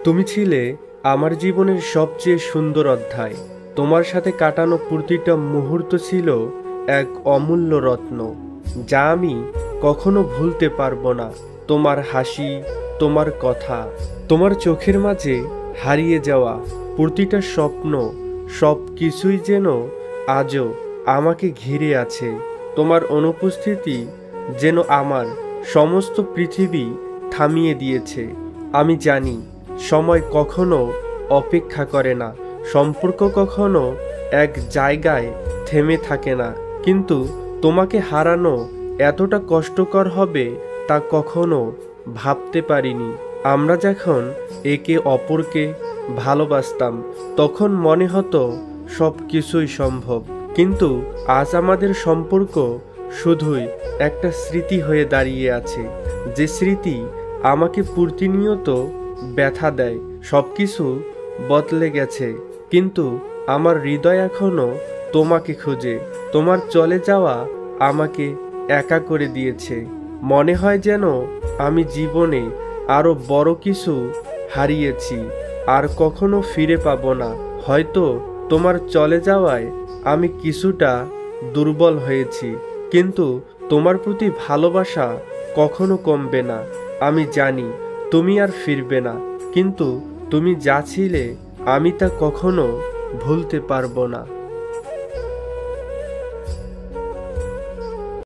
তুমি ছিলে আমার জীবনের সবচেয়ে সুন্দর অধ্যায়। তোমার সাথে কাটানো প্রতিটা মুহূর্ত ছিল এক অমূল্য রত্ন, যা আমি কখনো ভুলতে পারবো না। তোমার হাসি, তোমার কথা, তোমার চোখের মাঝে হারিয়ে যাওয়া প্রতিটা স্বপ্ন, সব কিছুই যেন আজও আমাকে ঘিরে আছে। তোমার অনুপস্থিতি যেন আমার সমস্ত পৃথিবী থামিয়ে দিয়েছে। আমি জানি সময় কখনো অপেক্ষা করে না, সম্পর্ক কখনো এক জায়গায় থেমে থাকে না, কিন্তু তোমাকে হারানো এতটা কষ্টকর হবে তা কখনো ভাবতে পারিনি। আমরা যখন একে অপরকে ভালোবাসতাম তখন মনে হতো সব কিছুই সম্ভব, কিন্তু আজ আমাদের সম্পর্ক শুধুই একটা স্মৃতি হয়ে দাঁড়িয়ে আছে, যে স্মৃতি আমাকে প্রতিনিয়ত ব্যথা দেয়। সবকিছু বদলে গেছে, কিন্তু আমার হৃদয় এখনো তোমাকে খোঁজে। তোমার চলে যাওয়া আমাকে একা করে দিয়েছে। মনে হয় যেন আমি জীবনে আরো বড় কিছু হারিয়েছি, আর কখনো ফিরে পাবো না। হয়তো তোমার চলে যাওয়ায় আমি কিছুটা দুর্বল হয়েছি, কিন্তু তোমার প্রতি ভালোবাসা কখনো কমবে না। আমি জানি তুমি আর ফিরবে না, কিন্তু তুমি যা ছিলে আমি তা কখনো ভুলতে পারবো না।